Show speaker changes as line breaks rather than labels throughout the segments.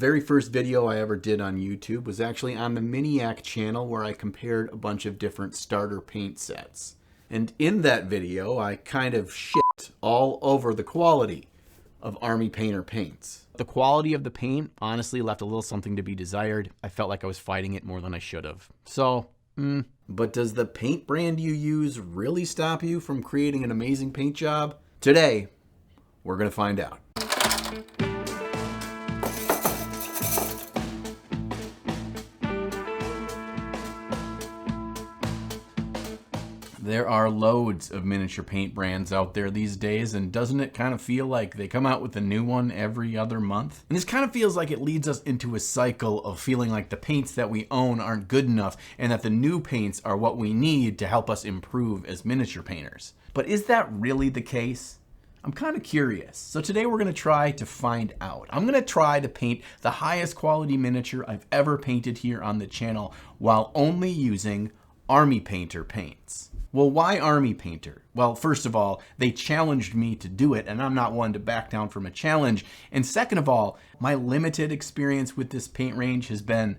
very first video I ever did on YouTube was actually on the Miniac channel, where I compared a bunch of different starter paint sets. And in that video, I kind of shit all over the quality of Army Painter paints. The quality of the paint honestly left a little something to be desired. I felt like I was fighting it more than I should have. So, But does the paint brand you use really stop you from creating an amazing paint job? Today, we're gonna find out. There are loads of miniature paint brands out there these days, and doesn't it kind of feel like they come out with a new one every other month? And this kind of feels like it leads us into a cycle of feeling like the paints that we own aren't good enough, and that the new paints are what we need to help us improve as miniature painters. But is that really the case? I'm kind of curious. So today we're gonna try to find out. I'm gonna try to paint the highest quality miniature I've ever painted here on the channel while only using Army Painter paints. Well, why Army Painter? Well, first of all, they challenged me to do it, and I'm not one to back down from a challenge. And second of all, my limited experience with this paint range has been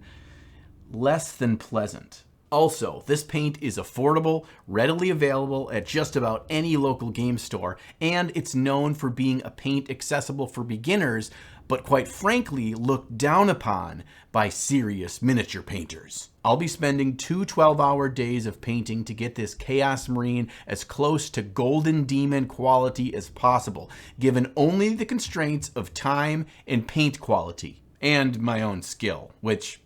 less than pleasant. Also, this paint is affordable, readily available at just about any local game store, and it's known for being a paint accessible for beginners, but quite frankly, looked down upon by serious miniature painters. I'll be spending 2 12-hour days of painting to get this Chaos Marine as close to Golden Demon quality as possible, given only the constraints of time and paint quality, and my own skill, which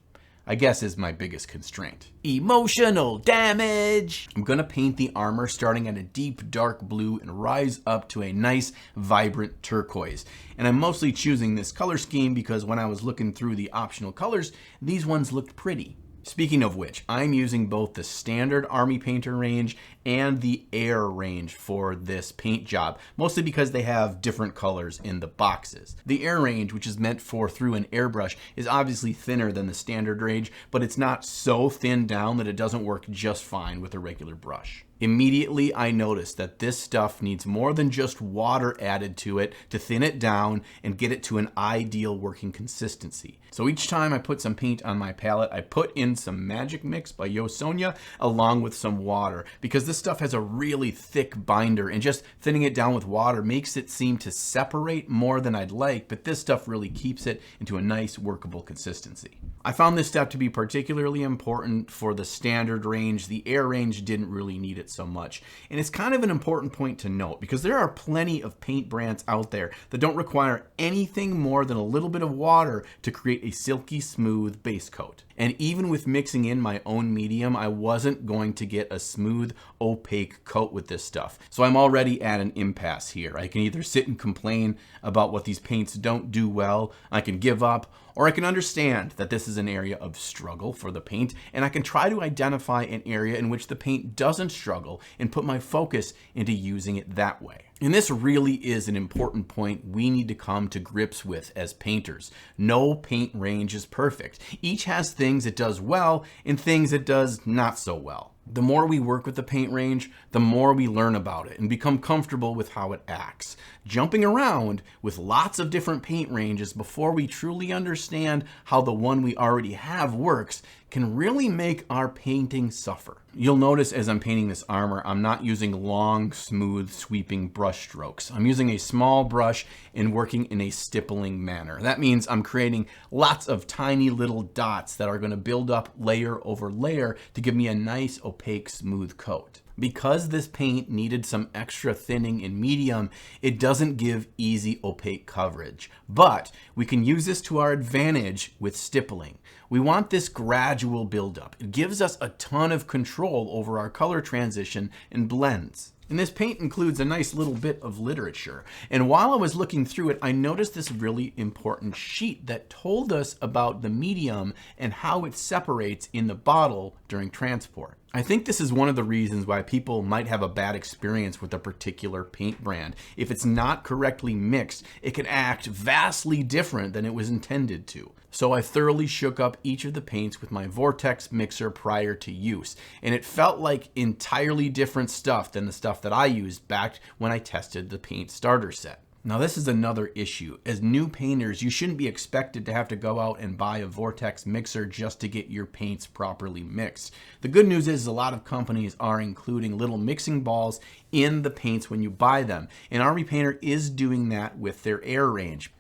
I guess is my biggest constraint. Emotional damage! I'm gonna paint the armor starting at a deep dark blue and rise up to a nice vibrant turquoise. And I'm mostly choosing this color scheme because when I was looking through the optional colors, these ones looked pretty. Speaking of which, I'm using both the standard Army Painter range and the Air range for this paint job, mostly because they have different colors in the boxes. The Air range, which is meant for through an airbrush, is obviously thinner than the standard range, but it's not so thin down that it doesn't work just fine with a regular brush. Immediately, I noticed that this stuff needs more than just water added to it to thin it down and get it to an ideal working consistency. So each time I put some paint on my palette, I put in some Magic Mix by Sonja along with some water, because this stuff has a really thick binder, and just thinning it down with water makes it seem to separate more than I'd like, but this stuff really keeps it into a nice workable consistency. I found this step to be particularly important for the standard range. The Air range didn't really need it so much. And it's kind of an important point to note, because there are plenty of paint brands out there that don't require anything more than a little bit of water to create a silky smooth base coat. And even with mixing in my own medium, I wasn't going to get a smooth, opaque coat with this stuff. So I'm already at an impasse here. I can either sit and complain about what these paints don't do well, I can give up, or I can understand that this is an area of struggle for the paint, and I can try to identify an area in which the paint doesn't struggle and put my focus into using it that way. And this really is an important point we need to come to grips with as painters. No paint range is perfect. Each has things it does well and things it does not so well. The more we work with the paint range, the more we learn about it and become comfortable with how it acts. Jumping around with lots of different paint ranges before we truly understand how the one we already have works can really make our painting suffer. You'll notice as I'm painting this armor, I'm not using long, smooth, sweeping brush strokes. I'm using a small brush and working in a stippling manner. That means I'm creating lots of tiny little dots that are going to build up layer over layer to give me a nice, opaque, smooth coat. Because this paint needed some extra thinning in medium, it doesn't give easy opaque coverage. But we can use this to our advantage with stippling. We want this gradual buildup. It gives us a ton of control over our color transition and blends. And this paint includes a nice little bit of literature. And while I was looking through it, I noticed this really important sheet that told us about the medium and how it separates in the bottle during transport. I think this is one of the reasons why people might have a bad experience with a particular paint brand. If it's not correctly mixed, it can act vastly different than it was intended to. So I thoroughly shook up each of the paints with my Vortex Mixer prior to use, and it felt like entirely different stuff than the stuff that I used back when I tested the paint starter set. Now this is another issue. As new painters, you shouldn't be expected to have to go out and buy a Vortex Mixer just to get your paints properly mixed. The good news is a lot of companies are including little mixing balls in the paints when you buy them. And Army Painter is doing that with their Air range.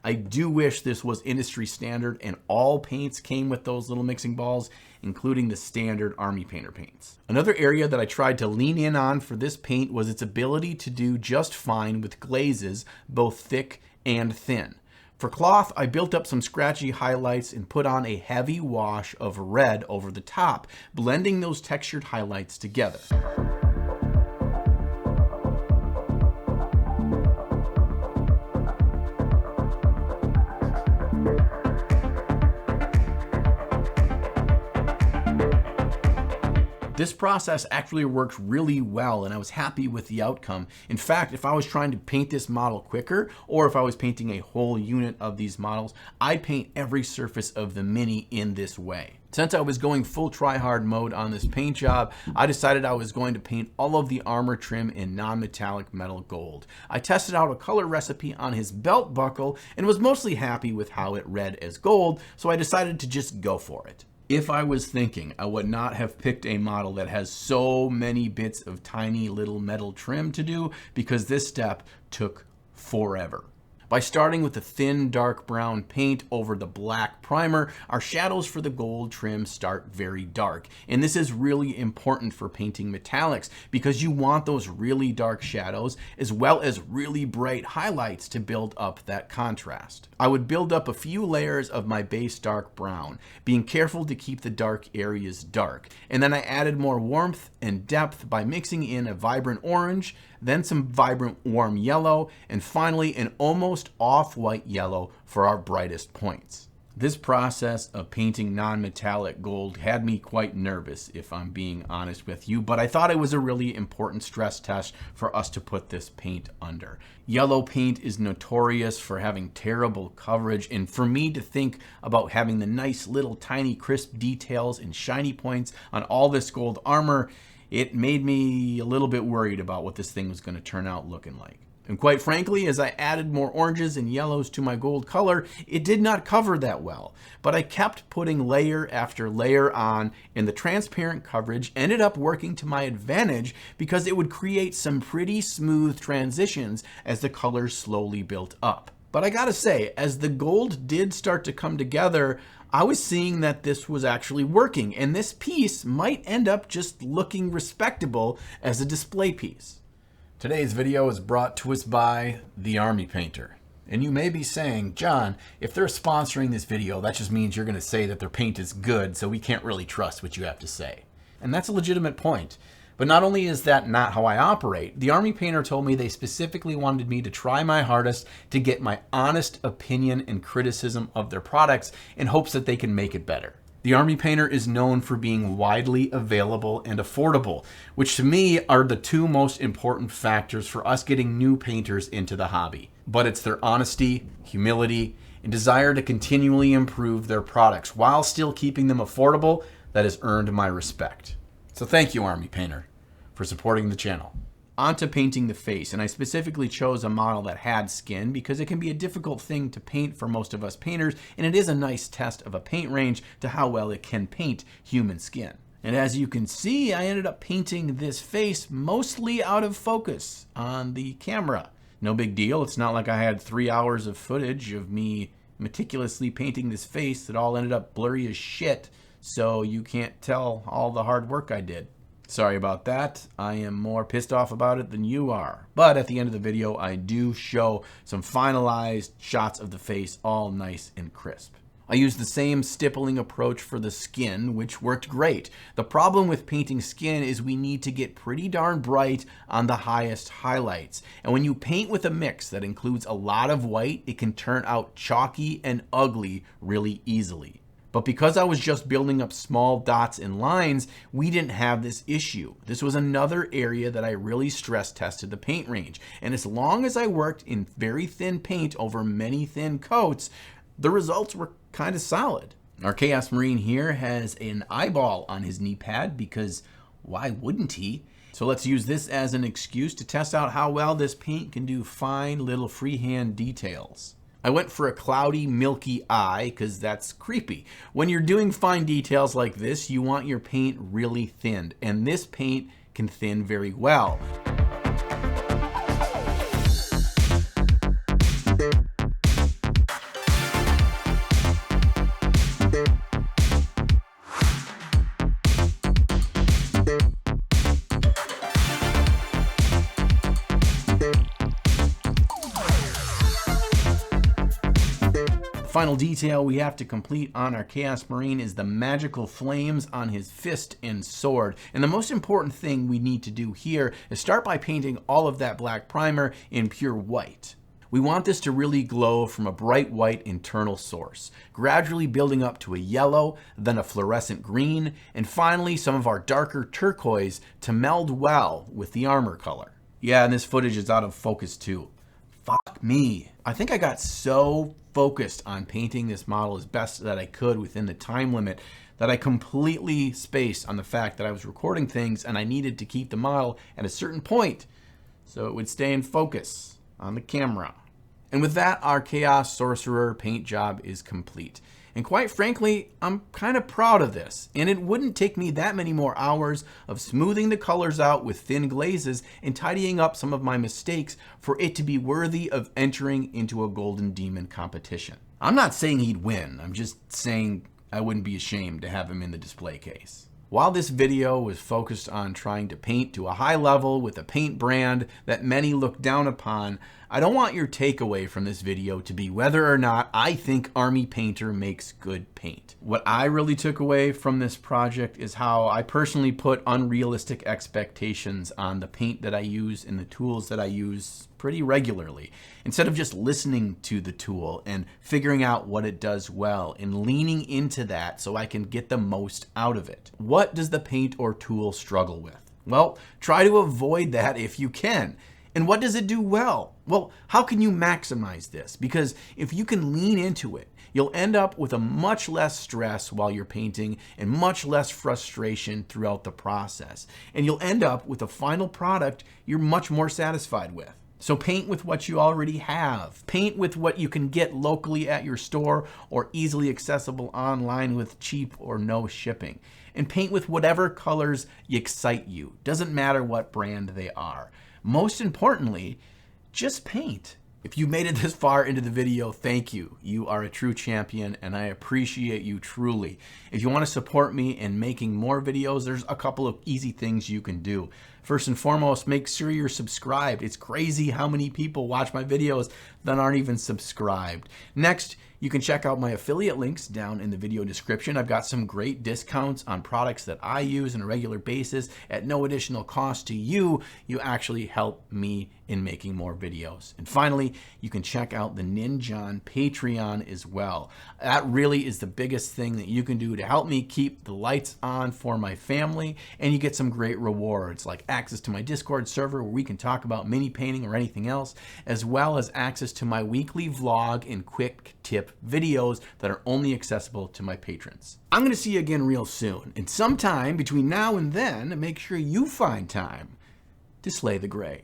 I do wish this was industry standard and all paints came with those little mixing balls, including the standard Army Painter paints. Another area that I tried to lean in on for this paint was its ability to do just fine with glazes, both thick and thin. For cloth, I built up some scratchy highlights and put on a heavy wash of red over the top, blending those textured highlights together. This process actually worked really well and I was happy with the outcome. In fact, if I was trying to paint this model quicker, or if I was painting a whole unit of these models, I'd paint every surface of the Mini in this way. Since I was going full try-hard mode on this paint job, I decided I was going to paint all of the armor trim in non-metallic metal gold. I tested out a color recipe on his belt buckle and was mostly happy with how it read as gold, so I decided to just go for it. If I was thinking, I would not have picked a model that has so many bits of tiny little metal trim to do, because this step took forever. By starting with the thin dark brown paint over the black primer, our shadows for the gold trim start very dark. And this is really important for painting metallics because you want those really dark shadows as well as really bright highlights to build up that contrast. I would build up a few layers of my base dark brown, being careful to keep the dark areas dark. And then I added more warmth and depth by mixing in a vibrant orange, then some vibrant warm yellow, and finally an almost off-white yellow for our brightest points. This process of painting non-metallic gold had me quite nervous, if I'm being honest with you, but I thought it was a really important stress test for us to put this paint under. Yellow paint is notorious for having terrible coverage, and for me to think about having the nice little tiny crisp details and shiny points on all this gold armor, it made me a little bit worried about what this thing was going to turn out looking like. And quite frankly, as I added more oranges and yellows to my gold color, it did not cover that well. But I kept putting layer after layer on, and the transparent coverage ended up working to my advantage because it would create some pretty smooth transitions as the colors slowly built up. But I gotta say, as the gold did start to come together, I was seeing that this was actually working, and this piece might end up just looking respectable as a display piece. Today's video is brought to us by the Army Painter. And you may be saying, John, if they're sponsoring this video, that just means you're going to say that their paint is good, so we can't really trust what you have to say. And that's a legitimate point. But not only is that not how I operate, the Army Painter told me they specifically wanted me to try my hardest to get my honest opinion and criticism of their products in hopes that they can make it better. The Army Painter is known for being widely available and affordable, which to me are the two most important factors for us getting new painters into the hobby. But it's their honesty, humility, and desire to continually improve their products while still keeping them affordable that has earned my respect. So thank you, Army Painter, for supporting the channel. On to painting the face, and I specifically chose a model that had skin because it can be a difficult thing to paint for most of us painters, and it is a nice test of a paint range to how well it can paint human skin. And as you can see, I ended up painting this face mostly out of focus on the camera. No big deal, it's not like I had 3 hours of footage of me meticulously painting this face that all ended up blurry as shit, so you can't tell all the hard work I did. Sorry about that. I am more pissed off about it than you are. But at the end of the video, I do show some finalized shots of the face, all nice and crisp. I used the same stippling approach for the skin, which worked great. The problem with painting skin is we need to get pretty darn bright on the highest highlights. And when you paint with a mix that includes a lot of white, it can turn out chalky and ugly really easily. But because I was just building up small dots and lines, we didn't have this issue. This was another area that I really stress tested the paint range. And as long as I worked in very thin paint over many thin coats, the results were kind of solid. Our Chaos Marine here has an eyeball on his knee pad because why wouldn't he? So let's use this as an excuse to test out how well this paint can do fine little freehand details. I went for a cloudy, milky eye because that's creepy. When you're doing fine details like this, you want your paint really thinned, and this paint can thin very well. Final detail we have to complete on our Chaos Marine is the magical flames on his fist and sword. And the most important thing we need to do here is start by painting all of that black primer in pure white. We want this to really glow from a bright white internal source, gradually building up to a yellow, then a fluorescent green, and finally some of our darker turquoise to meld well with the armor color. Yeah, and this footage is out of focus too. Fuck me. I think I got so focused on painting this model as best that I could within the time limit that I completely spaced on the fact that I was recording things and I needed to keep the model at a certain point so it would stay in focus on the camera. And with that, our Chaos Sorcerer paint job is complete. And quite frankly, I'm kind of proud of this. And it wouldn't take me that many more hours of smoothing the colors out with thin glazes and tidying up some of my mistakes for it to be worthy of entering into a Golden Demon competition. I'm not saying he'd win. I'm just saying I wouldn't be ashamed to have him in the display case. While this video was focused on trying to paint to a high level with a paint brand that many look down upon, I don't want your takeaway from this video to be whether or not I think Army Painter makes good paint. What I really took away from this project is how I personally put unrealistic expectations on the paint that I use and the tools that I use pretty regularly, instead of just listening to the tool and figuring out what it does well and leaning into that so I can get the most out of it. What does the paint or tool struggle with? Well, try to avoid that if you can. And what does it do well? Well, how can you maximize this? Because if you can lean into it, you'll end up with a much less stress while you're painting and much less frustration throughout the process. And you'll end up with a final product you're much more satisfied with. So paint with what you already have. Paint with what you can get locally at your store or easily accessible online with cheap or no shipping. And paint with whatever colors excite you. Doesn't matter what brand they are. Most importantly, just paint. If you made it this far into the video, thank you. You are a true champion and I appreciate you truly. If you want to support me in making more videos, there's a couple of easy things you can do. First and foremost, make sure you're subscribed. It's crazy how many people watch my videos that aren't even subscribed. Next, you can check out my affiliate links down in the video description. I've got some great discounts on products that I use on a regular basis at no additional cost to you. You actually help me in making more videos. And finally, you can check out the Ninjon Patreon as well. That really is the biggest thing that you can do to help me keep the lights on for my family, and you get some great rewards like access to my Discord server where we can talk about mini painting or anything else, as well as access to my weekly vlog and quick tip videos that are only accessible to my patrons. I'm going to see you again real soon, and sometime between now and then, make sure you find time to slay the gray.